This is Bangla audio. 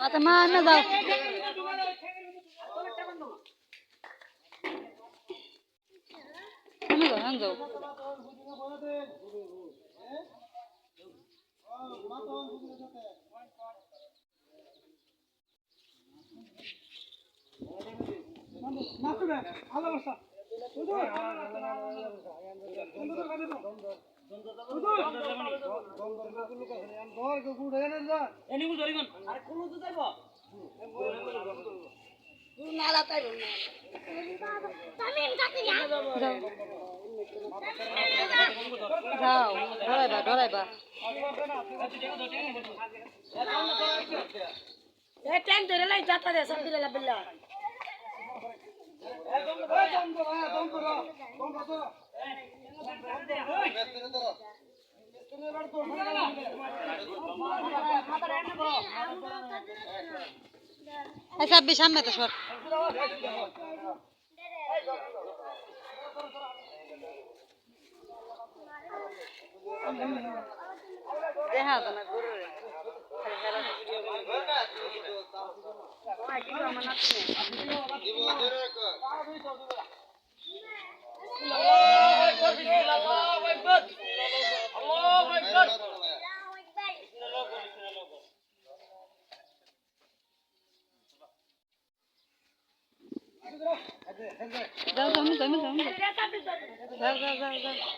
আচ্ছা মা না যাও আমি যাও আমি যাও যাও ডরাইবা ডরাইবা ট্যাঙ্ক ধরে লাই যাতা দে সব দিলে বিল্লা সাব্বির সামনে তো সর দেখা তো না গরু যাও যাও যাও যাও যাও যাও যাও